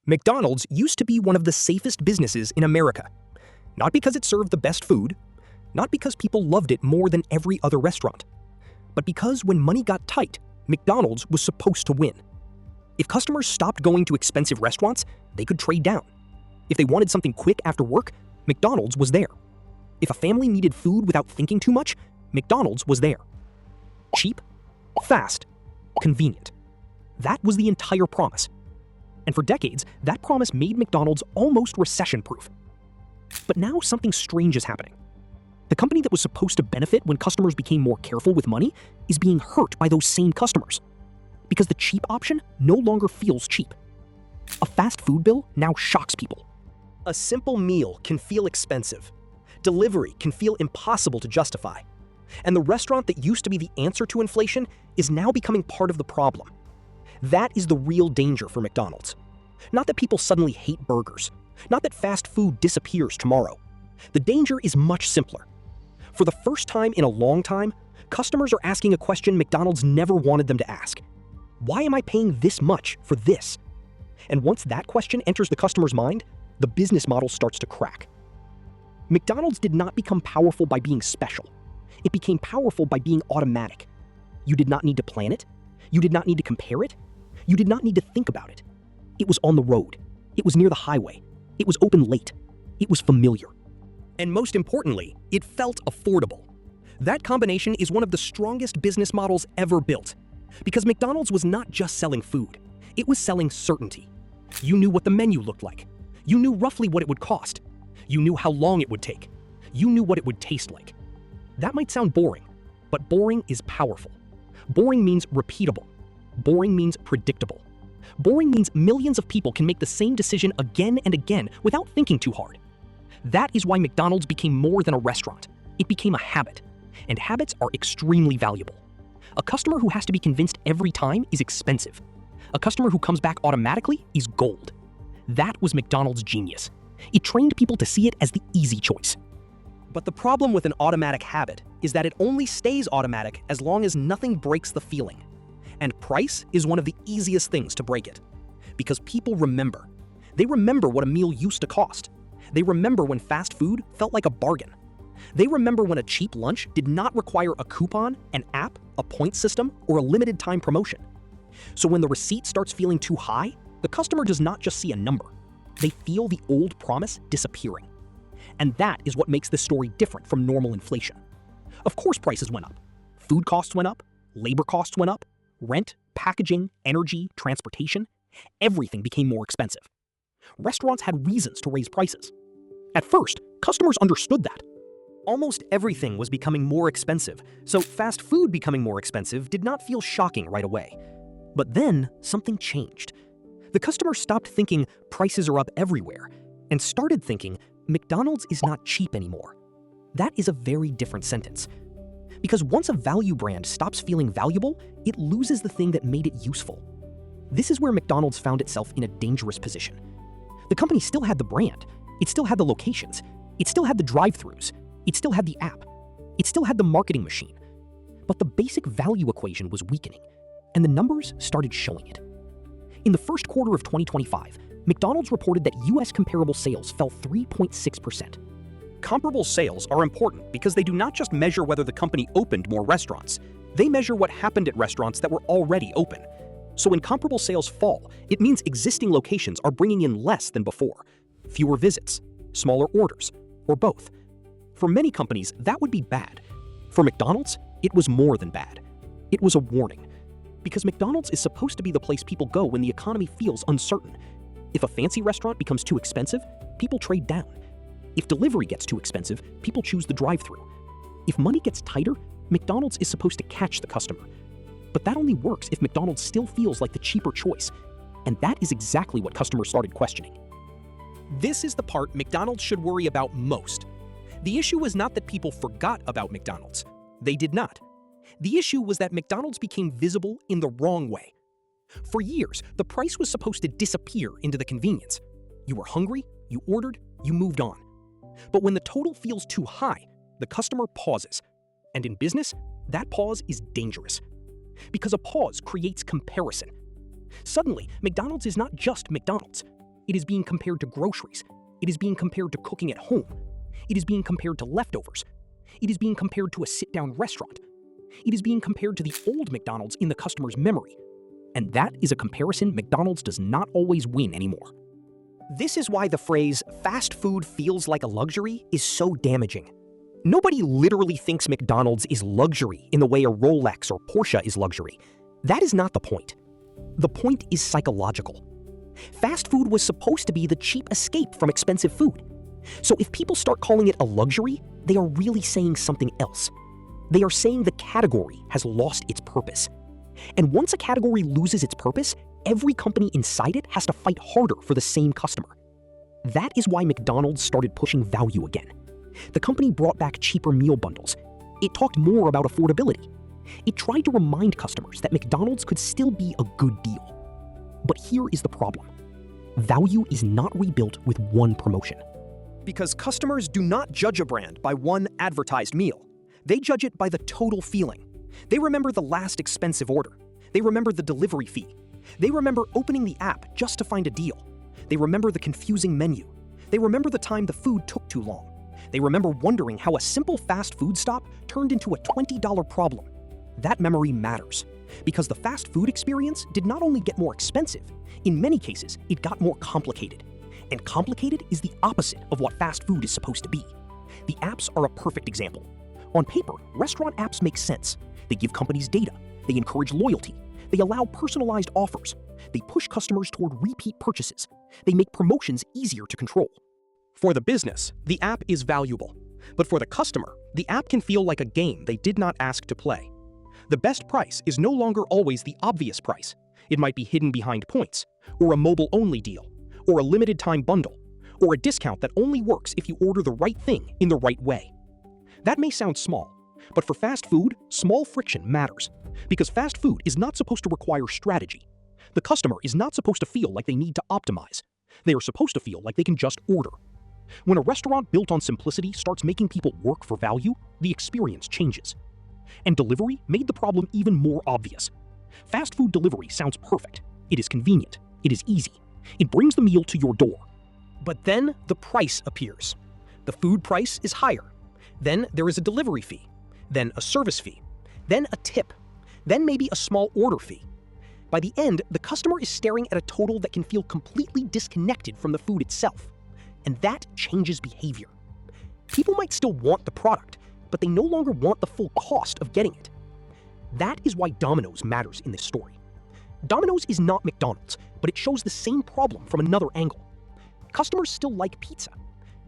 McDonald's used to be one of the safest businesses in America. Not because it served the best food, not because people loved it more than every other restaurant, but because when money got tight, McDonald's was supposed to win. If customers stopped going to expensive restaurants, they could trade down. If they wanted something quick after work, McDonald's was there. If a family needed food without thinking too much, McDonald's was there. Cheap, fast, convenient. That was the entire promise. And for decades, that promise made McDonald's almost recession-proof. But now something strange is happening. The company that was supposed to benefit when customers became more careful with money is being hurt by those same customers. Because the cheap option no longer feels cheap. A fast food bill now shocks people. A simple meal can feel expensive. Delivery can feel impossible to justify. And the restaurant that used to be the answer to inflation is now becoming part of the problem. That is the real danger for McDonald's. Not that people suddenly hate burgers. Not that fast food disappears tomorrow. The danger is much simpler. For the first time in a long time, customers are asking a question McDonald's never wanted them to ask. Why am I paying this much for this? And once that question enters the customer's mind, the business model starts to crack. McDonald's did not become powerful by being special. It became powerful by being automatic. You did not need to plan it. You did not need to compare it. You did not need to think about it. It was on the road. It was near the highway. It was open late. It was familiar. And most importantly, it felt affordable. That combination is one of the strongest business models ever built. Because McDonald's was not just selling food. It was selling certainty. You knew what the menu looked like. You knew roughly what it would cost. You knew how long it would take. You knew what it would taste like. That might sound boring, but boring is powerful. Boring means repeatable. Boring means predictable. Boring means millions of people can make the same decision again and again without thinking too hard. That is why McDonald's became more than a restaurant. It became a habit. And habits are extremely valuable. A customer who has to be convinced every time is expensive. A customer who comes back automatically is gold. That was McDonald's genius. It trained people to see it as the easy choice. But the problem with an automatic habit is that it only stays automatic as long as nothing breaks the feeling. And price is one of the easiest things to break it. Because people remember. They remember what a meal used to cost. They remember when fast food felt like a bargain. They remember when a cheap lunch did not require a coupon, an app, a point system, or a limited time promotion. So when the receipt starts feeling too high, the customer does not just see a number. They feel the old promise disappearing. And that is what makes this story different from normal inflation. Of course prices went up. Food costs went up, labor costs went up, rent, packaging, energy, transportation, everything became more expensive. Restaurants had reasons to raise prices. At first, customers understood that. Almost everything was becoming more expensive, so fast food becoming more expensive did not feel shocking right away. But then, something changed. The customer stopped thinking prices are up everywhere and started thinking McDonald's is not cheap anymore. That is a very different sentence. Because once a value brand stops feeling valuable, it loses the thing that made it useful. This is where McDonald's found itself in a dangerous position. The company still had the brand. It still had the locations. It still had the drive-thrus. It still had the app. It still had the marketing machine. But the basic value equation was weakening, and the numbers started showing it. In the first quarter of 2025, McDonald's reported that US comparable sales fell 3.6%. Comparable sales are important because they do not just measure whether the company opened more restaurants. They measure what happened at restaurants that were already open. So when comparable sales fall, it means existing locations are bringing in less than before. Fewer visits, smaller orders, or both. For many companies, that would be bad. For McDonald's, it was more than bad. It was a warning. Because McDonald's is supposed to be the place people go when the economy feels uncertain. If a fancy restaurant becomes too expensive, people trade down. If delivery gets too expensive, people choose the drive-thru. If money gets tighter, McDonald's is supposed to catch the customer. But that only works if McDonald's still feels like the cheaper choice. And that is exactly what customers started questioning. This is the part McDonald's should worry about most. The issue was not that people forgot about McDonald's. They did not. The issue was that McDonald's became visible in the wrong way. For years, the price was supposed to disappear into the convenience. You were hungry, you ordered, you moved on. But when the total feels too high, the customer pauses. And in business, that pause is dangerous. Because a pause creates comparison. Suddenly, McDonald's is not just McDonald's. It is being compared to groceries. It is being compared to cooking at home. It is being compared to leftovers. It is being compared to a sit-down restaurant. It is being compared to the old McDonald's in the customer's memory. And that is a comparison McDonald's does not always win anymore. This is why the phrase, fast food feels like a luxury, is so damaging. Nobody literally thinks McDonald's is luxury in the way a Rolex or Porsche is luxury. That is not the point. The point is psychological. Fast food was supposed to be the cheap escape from expensive food. So if people start calling it a luxury, they are really saying something else. They are saying the category has lost its purpose. And once a category loses its purpose, every company inside it has to fight harder for the same customer. That is why McDonald's started pushing value again. The company brought back cheaper meal bundles. It talked more about affordability. It tried to remind customers that McDonald's could still be a good deal. But here is the problem. Value is not rebuilt with one promotion. Because customers do not judge a brand by one advertised meal. They judge it by the total feeling. They remember the last expensive order. They remember the delivery fee. They remember opening the app just to find a deal. They remember the confusing menu. They remember the time the food took too long. They remember wondering how a simple fast food stop turned into a $20 problem. That memory matters, because the fast food experience did not only get more expensive, in many cases, it got more complicated. And complicated is the opposite of what fast food is supposed to be. The apps are a perfect example. On paper, restaurant apps make sense. They give companies data. They encourage loyalty. They allow personalized offers. They push customers toward repeat purchases. They make promotions easier to control. For the business, the app is valuable. But for the customer, the app can feel like a game they did not ask to play. The best price is no longer always the obvious price. It might be hidden behind points, or a mobile-only deal, or a limited-time bundle, or a discount that only works if you order the right thing in the right way. That may sound small, but for fast food, small friction matters, because fast food is not supposed to require strategy. The customer is not supposed to feel like they need to optimize. They are supposed to feel like they can just order. When a restaurant built on simplicity starts making people work for value, the experience changes. And delivery made the problem even more obvious. Fast food delivery sounds perfect. It is convenient. It is easy. It brings the meal to your door. But then the price appears. The food price is higher. Then there is a delivery fee. Then a service fee. Then a tip. Then maybe a small order fee. By the end, the customer is staring at a total that can feel completely disconnected from the food itself. And that changes behavior. People might still want the product, but they no longer want the full cost of getting it. That is why Domino's matters in this story. Domino's is not McDonald's, but it shows the same problem from another angle. Customers still like pizza,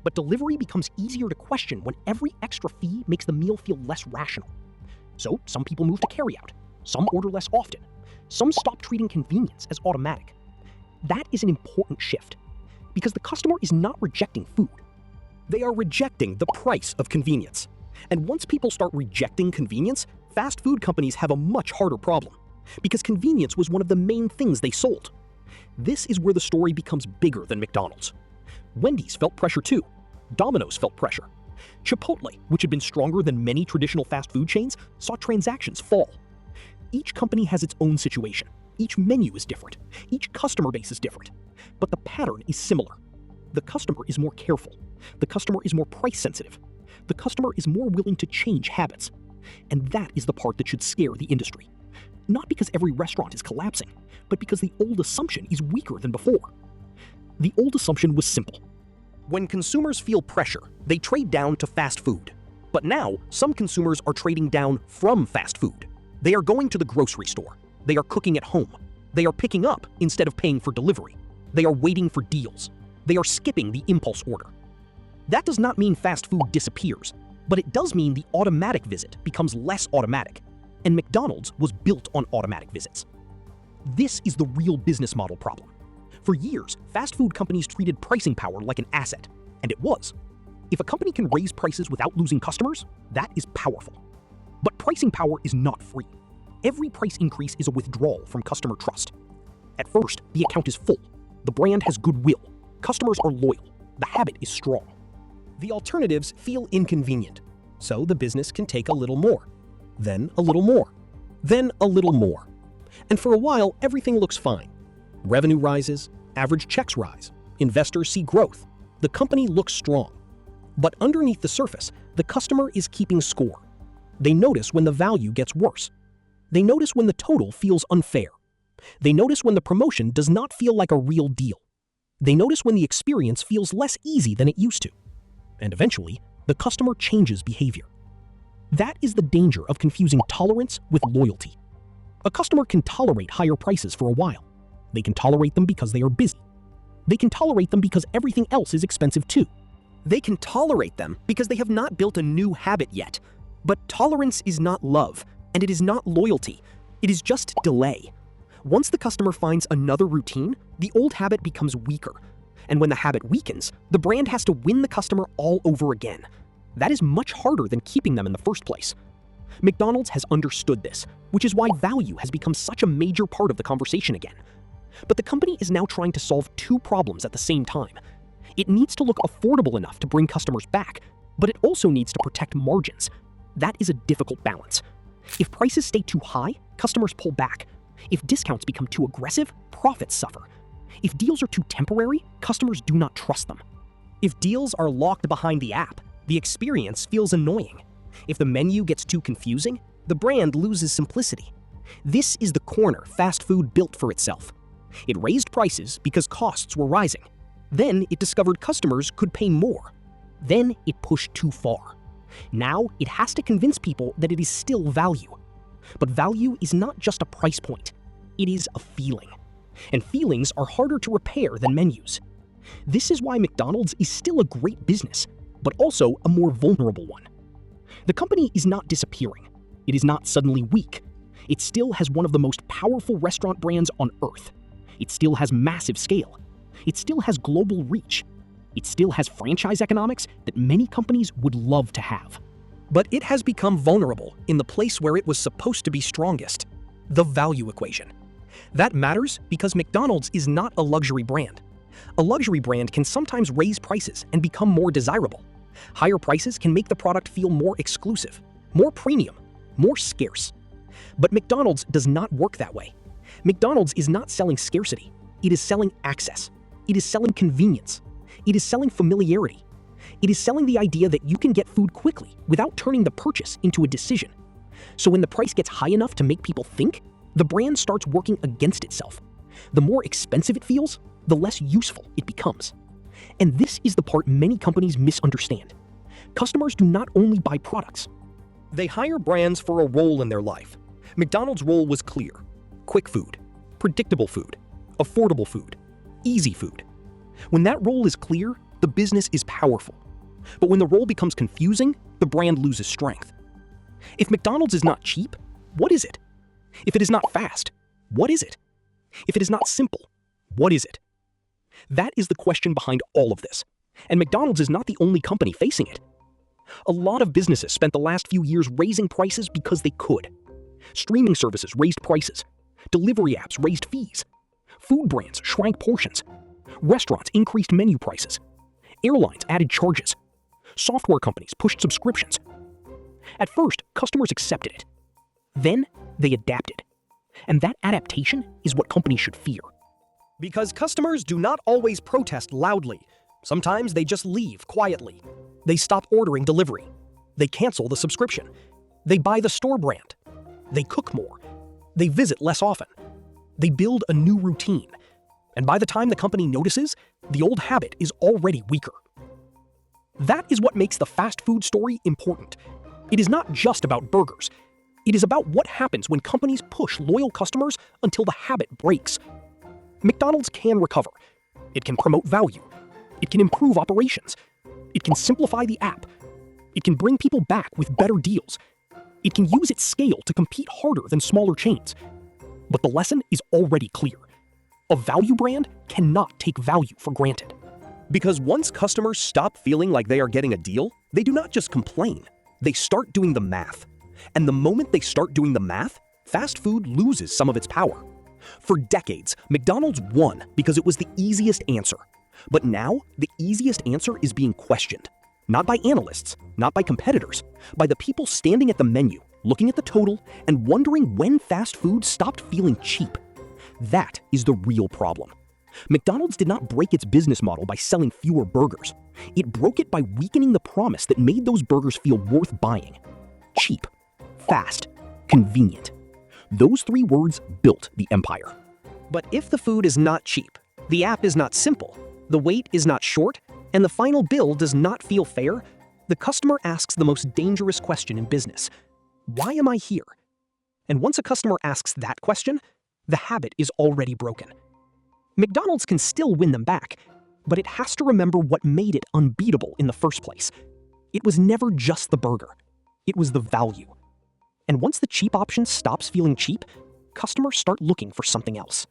but delivery becomes easier to question when every extra fee makes the meal feel less rational. So some people move to carryout, some order less often, some stop treating convenience as automatic. That is an important shift, because the customer is not rejecting food. They are rejecting the price of convenience. And once people start rejecting convenience, fast food companies have a much harder problem, because convenience was one of the main things they sold. This is where the story becomes bigger than McDonald's. Wendy's felt pressure too. Domino's felt pressure. Chipotle, which had been stronger than many traditional fast food chains, saw transactions fall. Each company has its own situation. Each menu is different. Each customer base is different. But the pattern is similar. The customer is more careful. The customer is more price sensitive. The customer is more willing to change habits. And that is the part that should scare the industry. Not because every restaurant is collapsing, but because the old assumption is weaker than before. The old assumption was simple. When consumers feel pressure, they trade down to fast food. But now, some consumers are trading down from fast food. They are going to the grocery store. They are cooking at home. They are picking up instead of paying for delivery. They are waiting for deals. They are skipping the impulse order. That does not mean fast food disappears, but it does mean the automatic visit becomes less automatic, and McDonald's was built on automatic visits. This is the real business model problem. For years, fast food companies treated pricing power like an asset, and it was. If a company can raise prices without losing customers, that is powerful. But pricing power is not free. Every price increase is a withdrawal from customer trust. At first, the account is full. The brand has goodwill. Customers are loyal. The habit is strong. The alternatives feel inconvenient, so the business can take a little more, then a little more, then a little more. And for a while, everything looks fine. Revenue rises, average checks rise, Investors see growth. The company looks strong. But underneath the surface, the customer is keeping score. They notice when the value gets worse. They notice when the total feels unfair. They notice when the promotion does not feel like a real deal. They notice when the experience feels less easy than it used to. And eventually, the customer changes behavior. That is the danger of confusing tolerance with loyalty. A customer can tolerate higher prices for a while. They can tolerate them because they are busy. They can tolerate them because everything else is expensive too. They can tolerate them because they have not built a new habit yet. But tolerance is not love, and it is not loyalty. It is just delay. Once the customer finds another routine, the old habit becomes weaker. And when the habit weakens, the brand has to win the customer all over again. That is much harder than keeping them in the first place. McDonald's has understood this, which is why value has become such a major part of the conversation again. But the company is now trying to solve two problems at the same time. It needs to look affordable enough to bring customers back, but it also needs to protect margins. That is a difficult balance. If prices stay too high, customers pull back. If discounts become too aggressive, profits suffer. If deals are too temporary, customers do not trust them. If deals are locked behind the app, the experience feels annoying. If the menu gets too confusing, the brand loses simplicity. This is the corner fast food built for itself. It raised prices because costs were rising. Then it discovered customers could pay more. Then it pushed too far. Now it has to convince people that it is still value. But value is not just a price point. It is a feeling. And feelings are harder to repair than menus. This is why McDonald's is still a great business, but also a more vulnerable one. The company is not disappearing. It is not suddenly weak. It still has one of the most powerful restaurant brands on earth. It still has massive scale. It still has global reach. It still has franchise economics that many companies would love to have. But it has become vulnerable in the place where it was supposed to be strongest, the value equation. That matters because McDonald's is not a luxury brand. A luxury brand can sometimes raise prices and become more desirable. Higher prices can make the product feel more exclusive, more premium, more scarce. But McDonald's does not work that way. McDonald's is not selling scarcity. It is selling access. It is selling convenience. It is selling familiarity. It is selling the idea that you can get food quickly without turning the purchase into a decision. So when the price gets high enough to make people think, the brand starts working against itself. The more expensive it feels, the less useful it becomes. And this is the part many companies misunderstand. Customers do not only buy products. They hire brands for a role in their life. McDonald's role was clear. Quick food, predictable food, affordable food, easy food. When that role is clear, the business is powerful. But when the role becomes confusing, the brand loses strength. If McDonald's is not cheap, what is it? If it is not fast, what is it? If it is not simple, what is it? That is the question behind all of this. And McDonald's is not the only company facing it. A lot of businesses spent the last few years raising prices because they could. Streaming services raised prices. Delivery apps raised fees. Food brands shrank portions. Restaurants increased menu prices. Airlines added charges. Software companies pushed subscriptions. At first, customers accepted it. Then, they adapted. And that adaptation is what companies should fear. Because customers do not always protest loudly. Sometimes they just leave quietly. They stop ordering delivery. They cancel the subscription. They buy the store brand. They cook more. They visit less often. They build a new routine. And by the time the company notices, the old habit is already weaker. That is what makes the fast food story important. It is not just about burgers. It is about what happens when companies push loyal customers until the habit breaks. McDonald's can recover. It can promote value. It can improve operations. It can simplify the app. It can bring people back with better deals. It can use its scale to compete harder than smaller chains. But the lesson is already clear. A value brand cannot take value for granted. Because once customers stop feeling like they are getting a deal, they do not just complain. They start doing the math. And the moment they start doing the math, fast food loses some of its power. For decades, McDonald's won because it was the easiest answer. But now, the easiest answer is being questioned. Not by analysts, not by competitors, by the people standing at the menu, looking at the total, and wondering when fast food stopped feeling cheap. That is the real problem. McDonald's did not break its business model by selling fewer burgers. It broke it by weakening the promise that made those burgers feel worth buying. Cheap, fast, convenient. Those three words built the empire. But if the food is not cheap, the app is not simple, the wait is not short, and the final bill does not feel fair, the customer asks the most dangerous question in business. Why am I here? And once a customer asks that question, the habit is already broken. McDonald's can still win them back, but it has to remember what made it unbeatable in the first place. It was never just the burger. It was the value. And once the cheap option stops feeling cheap, customers start looking for something else.